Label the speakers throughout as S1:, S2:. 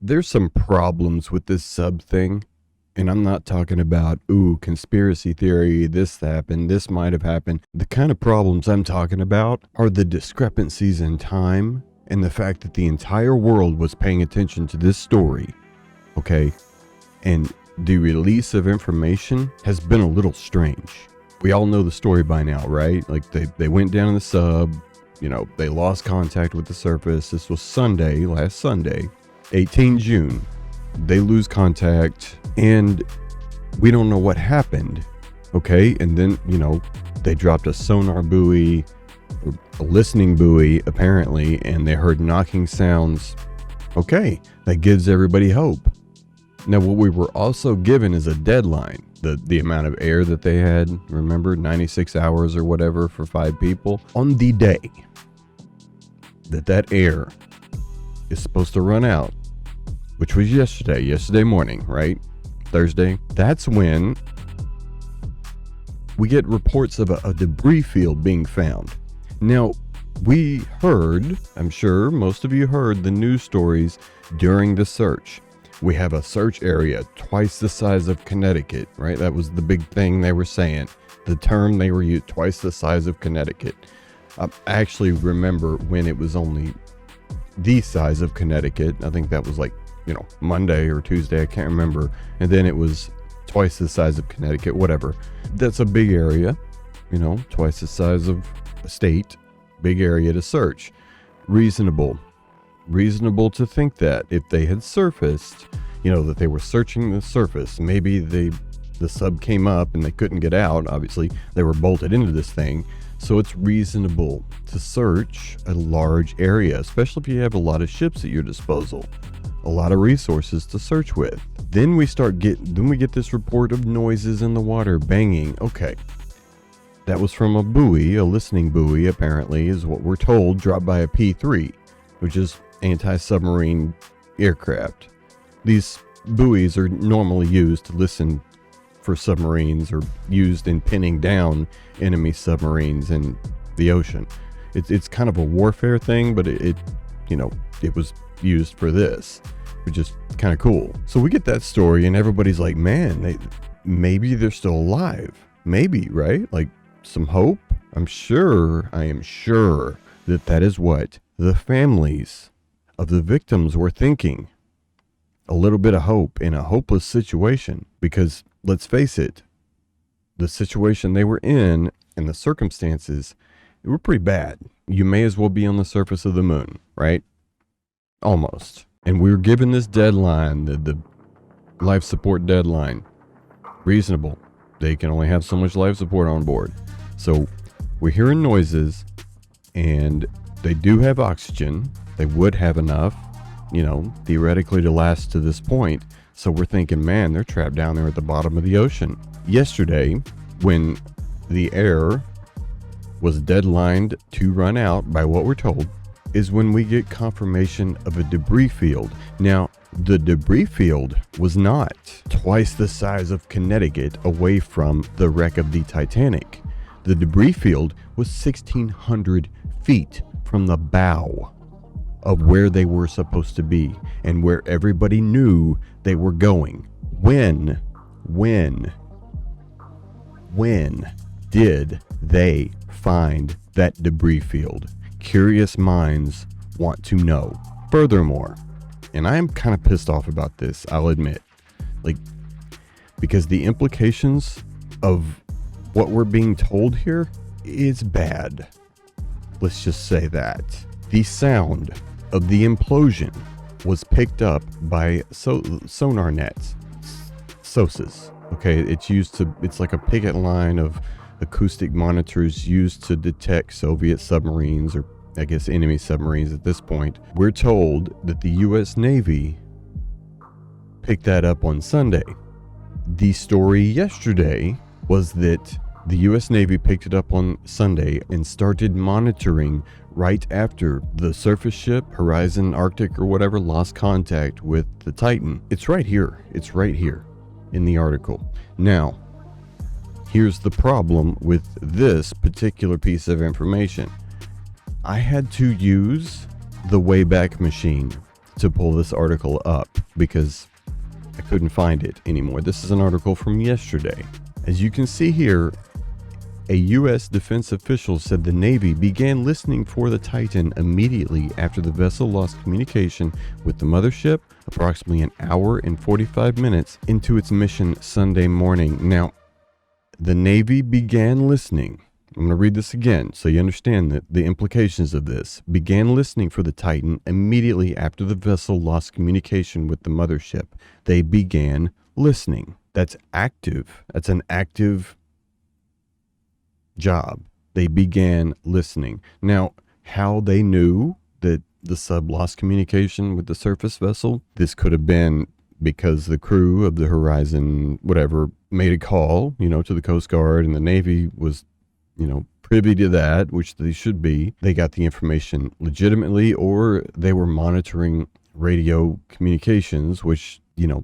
S1: There's some problems with this sub thing. And I'm not talking about, ooh, conspiracy theory, this happened, this might have happened. The kind of problems I'm talking about are the discrepancies in time and the fact that the entire world was paying attention to this story, okay? And the release of information has been a little strange. We all know the story by now, right? Like they went down in the sub, they lost contact with the surface. This was Sunday, last Sunday, 18 June. They lose contact and we don't know what happened. Okay. And then, they dropped a sonar buoy, a listening buoy, apparently, and they heard knocking sounds. Okay. That gives everybody hope. Now, what we were also given is a deadline. The amount of air that they had, remember, 96 hours or whatever for 5 people. On the day that air is supposed to run out, which was yesterday morning, right? Thursday. That's when we get reports of a debris field being found. Now, we heard, I'm sure most of you heard the news stories during the search. We have a search area twice the size of Connecticut, right? That was the big thing they were saying. The term they were using, twice the size of Connecticut. I actually remember when it was only the size of Connecticut. I think that was like, Monday or Tuesday, I can't remember. And then it was twice the size of Connecticut, whatever. That's a big area, twice the size of a state, big area to search. Reasonable to think that if they had surfaced, that they were searching the surface, maybe the sub came up and they couldn't get out. Obviously, they were bolted into this thing. So it's reasonable to search a large area, especially if you have a lot of ships at your disposal, a lot of resources to search with. Then we get this report of noises in the water, banging. Okay. That was from a buoy, a listening buoy, apparently, is what we're told, dropped by a P-3, which is anti-submarine aircraft. These buoys are normally used to listen for submarines or used in pinning down enemy submarines in the ocean. It's kind of a warfare thing, but it was used for this, which is kind of cool. So we get that story and everybody's like, man, maybe they're still alive. Maybe, right? Like some hope. I am sure that is what the families of the victims were thinking. A little bit of hope in a hopeless situation, because let's face it, the situation they were in and the circumstances, they were pretty bad. You may as well be on the surface of the moon, right? Almost. And we were given this deadline, the life support deadline. Reasonable. They can only have so much life support on board. So we're hearing noises, and they do have oxygen. They would have enough, theoretically to last to this point. So we're thinking, man, they're trapped down there at the bottom of the ocean. Yesterday, when the air was deadlined to run out, by what we're told, is when we get confirmation of a debris field. Now, the debris field was not twice the size of Connecticut away from the wreck of the Titanic. The debris field was 1,600 feet from the bow of where they were supposed to be and where everybody knew they were going. When did they find that debris field? Curious minds want to know. Furthermore, and I am kind of pissed off about this, I'll admit, because the implications of what we're being told here is bad. Let's just say that. The sound of the implosion was picked up by sonar nets, SOSAs. Okay, it's like a picket line of acoustic monitors used to detect Soviet submarines, or I guess enemy submarines at this point. We're told that the U.S. Navy picked that up on Sunday. The story yesterday was that the U.S. Navy picked it up on Sunday and started monitoring right after the surface ship, Horizon Arctic or whatever, lost contact with the Titan. It's right here in the article. Now, here's the problem with this particular piece of information. I had to use the Wayback Machine to pull this article up because I couldn't find it anymore. This is an article from yesterday. As you can see here, a U.S. defense official said the Navy began listening for the Titan immediately after the vessel lost communication with the mothership, approximately an hour and 45 minutes into its mission Sunday morning. Now, the Navy began listening. I'm going to read this again so you understand the implications of this. Began listening for the Titan immediately after the vessel lost communication with the mothership. They began listening. That's active. That's an active job. They began listening. Now, how they knew that the sub lost communication with the surface vessel, this could have been because the crew of the Horizon, whatever, made a call, to the Coast Guard, and the Navy was, privy to that, which they should be. They got the information legitimately, or they were monitoring radio communications, which,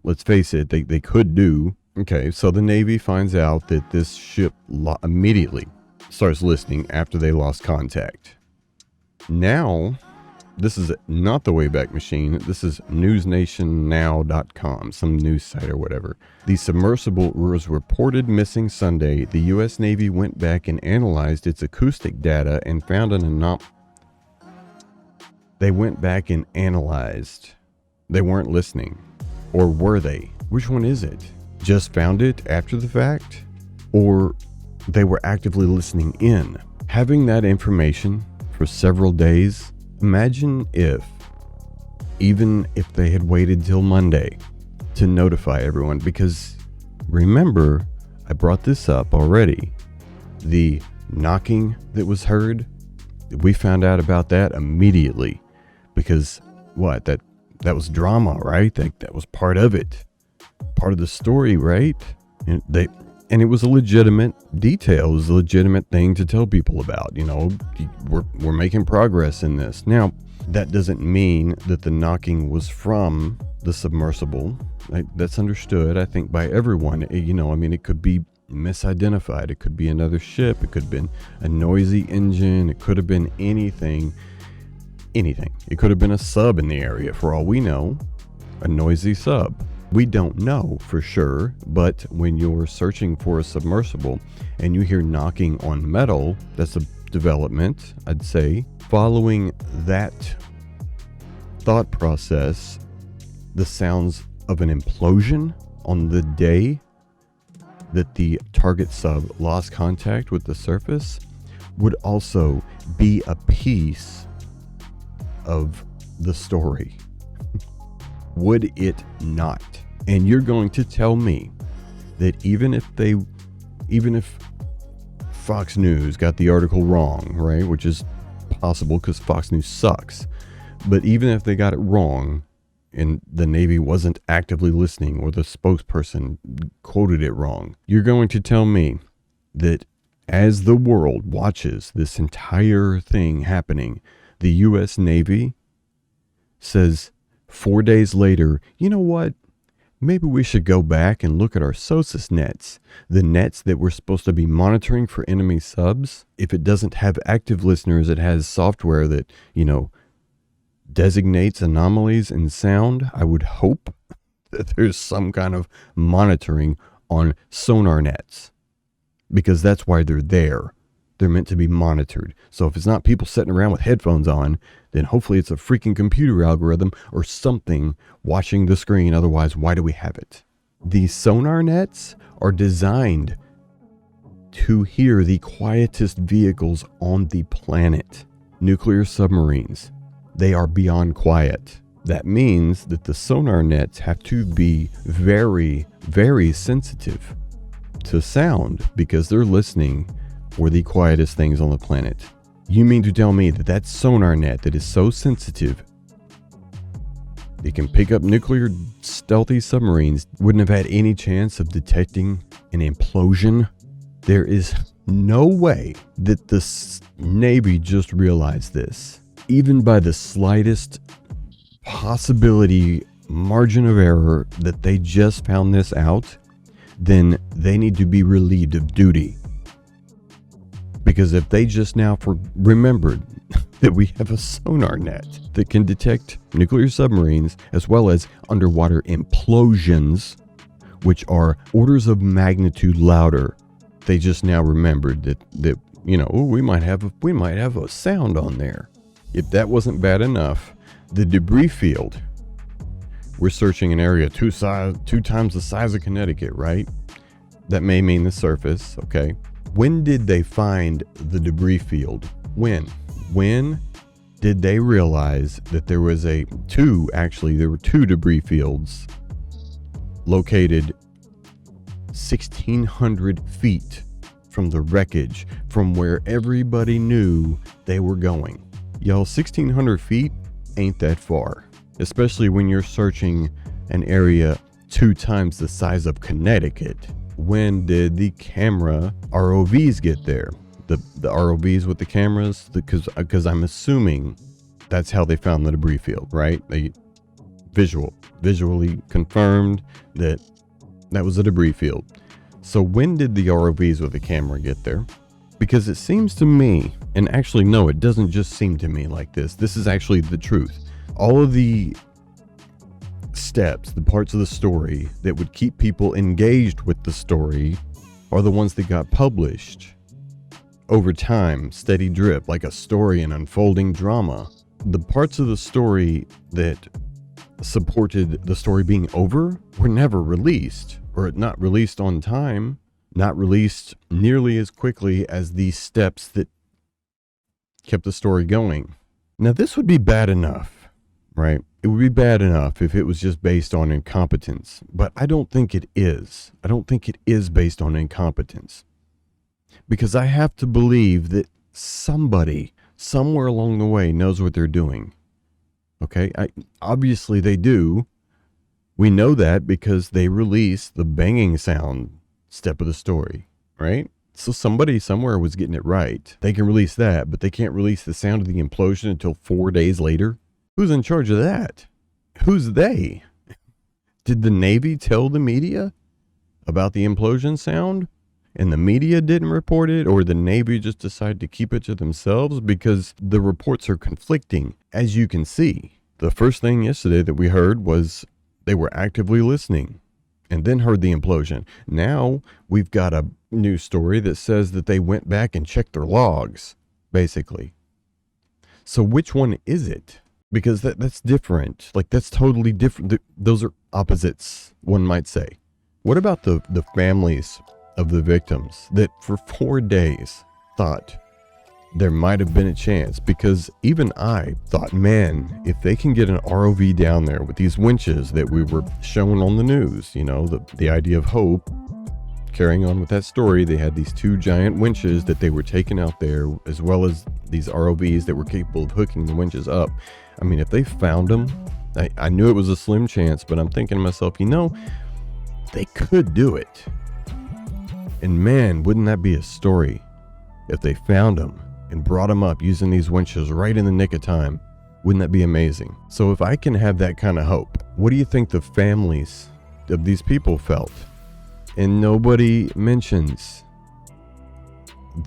S1: let's face it, they could do. Okay, so the Navy finds out that this ship immediately starts listening after they lost contact. Now, this is not the Wayback Machine. This is newsnationnow.com, some news site or whatever. The submersible was reported missing Sunday. The U.S. Navy went back and analyzed its acoustic data and found an anomaly. They went back and analyzed. They weren't listening. Or were they? Which one is it? Just found it after the fact? Or they were actively listening in? Having that information for several days, imagine even if they had waited till Monday to notify everyone, because remember, I brought this up already. The knocking that was heard, we found out about that immediately because that was drama, right? That was part of it. Part of the story, right? And it was a legitimate detail. It was a legitimate thing to tell people about. We're making progress in this. Now, that doesn't mean that the knocking was from the submersible. That's understood, I think, by everyone. It could be misidentified. It could be another ship. It could have been a noisy engine. It could have been anything. It could have been a sub in the area, for all we know, a noisy sub. We don't know for sure, but when you're searching for a submersible and you hear knocking on metal, that's a development, I'd say. Following that thought process, the sounds of an implosion on the day that the target sub lost contact with the surface would also be a piece of the story. Would it not? And you're going to tell me that even if Fox News got the article wrong, right? Which is possible because Fox News sucks. But even if they got it wrong and the Navy wasn't actively listening or the spokesperson quoted it wrong, you're going to tell me that as the world watches this entire thing happening, the U.S. Navy says 4 days later, you know what? Maybe we should go back and look at our SOSUS nets, the nets that we're supposed to be monitoring for enemy subs. If it doesn't have active listeners, it has software that, designates anomalies in sound. I would hope that there's some kind of monitoring on sonar nets, because that's why they're there. They're meant to be monitored. So if it's not people sitting around with headphones on, then hopefully it's a freaking computer algorithm or something watching the screen. Otherwise, why do we have it? These sonar nets are designed to hear the quietest vehicles on the planet. Nuclear submarines. They are beyond quiet. That means that the sonar nets have to be very, very sensitive to sound because they're listening for the quietest things on the planet. You mean to tell me that sonar net that is so sensitive, it can pick up nuclear stealthy submarines, wouldn't have had any chance of detecting an implosion? There is no way that the Navy just realized this. Even by the slightest possibility, margin of error that they just found this out, then they need to be relieved of duty. Because if they just now remembered that we have a sonar net that can detect nuclear submarines as well as underwater implosions, which are orders of magnitude louder, they just now remembered that we might have a sound on there. If that wasn't bad enough, the debris field. We're searching an area two times the size of Connecticut, right? That may mean the surface, okay? When did they find the debris field? When did they realize that there were two debris fields located 1,600 feet from the wreckage, from where everybody knew they were going? Y'all, 1,600 feet ain't that far, especially when you're searching an area 2 times the size of Connecticut. When did the camera ROVs get there? The ROVs with the cameras, because I'm assuming that's how they found the debris field, right? They visually confirmed that was a debris field. So when did the ROVs with the camera get there? Because it seems to me, and actually no, it doesn't just seem to me like this. This is actually the truth. All of the steps, the parts of the story that would keep people engaged with the story are the ones that got published over time, steady drip, like a story, an unfolding drama. The parts of the story that supported the story being over were never released, or not released on time, not released nearly as quickly as the steps that kept the story going. Now, this would be bad enough, right? It would be bad enough if it was just based on incompetence, but I don't think it is. I don't think it is based on incompetence, because I have to believe that somebody somewhere along the way knows what they're doing. Okay, obviously they do. We know that because they release the banging sound step of the story, right? So somebody somewhere was getting it right. They can release that, but they can't release the sound of the implosion until 4 days later. Who's in charge of that? Who's they? Did the Navy tell the media about the implosion sound and the media didn't report it, or the Navy just decided to keep it to themselves? Because the reports are conflicting, as you can see. The first thing yesterday that we heard was they were actively listening, and then heard the implosion. Now we've got a news story that says that they went back and checked their logs, basically. So which one is it? Because that's different. Like, that's totally different. Those are opposites, one might say. What about the families of the victims that for 4 days thought there might have been a chance? Because even I thought, man, if they can get an ROV down there with these winches that we were showing on the news, the idea of hope, carrying on with that story, they had these 2 giant winches that they were taking out there, as well as these ROVs that were capable of hooking the winches up. I mean, if they found them, I knew it was a slim chance, but I'm thinking to myself, they could do it. And man, wouldn't that be a story if they found them and brought them up using these winches right in the nick of time? Wouldn't that be amazing? So if I can have that kind of hope, what do you think the families of these people felt? And nobody mentions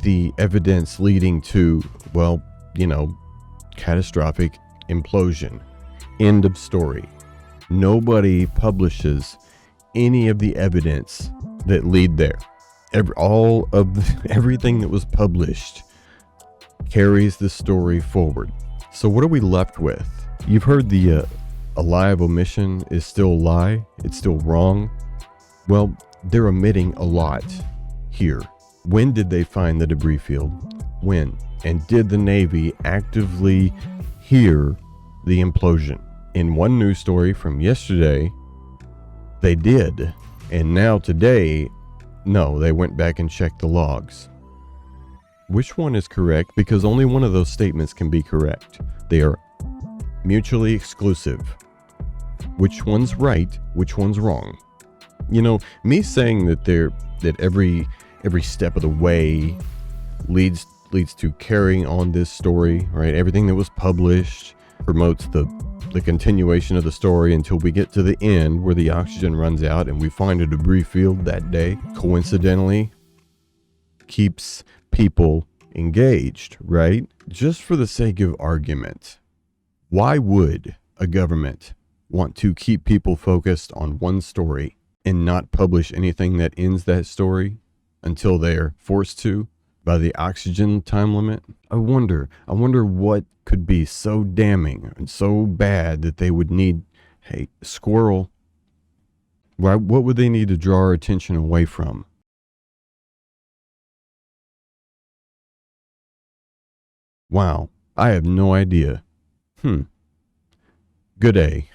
S1: the evidence leading to, catastrophic implosion. End of story. Nobody publishes any of the evidence that lead there. Everything that was published carries the story forward. So what are we left with? You've heard a lie of omission is still a lie. It's still wrong. Well, they're omitting a lot here. When did they find the debris field? When? And did the Navy actively hear the implosion? In one news story from yesterday, they did. And now today, no, they went back and checked the logs. Which one is correct? Because only one of those statements can be correct. They are mutually exclusive. Which one's right? Which one's wrong? Me saying that every step of the way leads to carrying on this story, right? Everything that was published promotes the continuation of the story until we get to the end where the oxygen runs out and we find a debris field that day. Coincidentally, keeps people engaged, right? Just for the sake of argument, why would a government want to keep people focused on one story and not publish anything that ends that story until they're forced to by the oxygen time limit? I wonder what could be so damning and so bad that they would need, hey, squirrel, what would they need to draw our attention away from? Wow, I have no idea. Good day.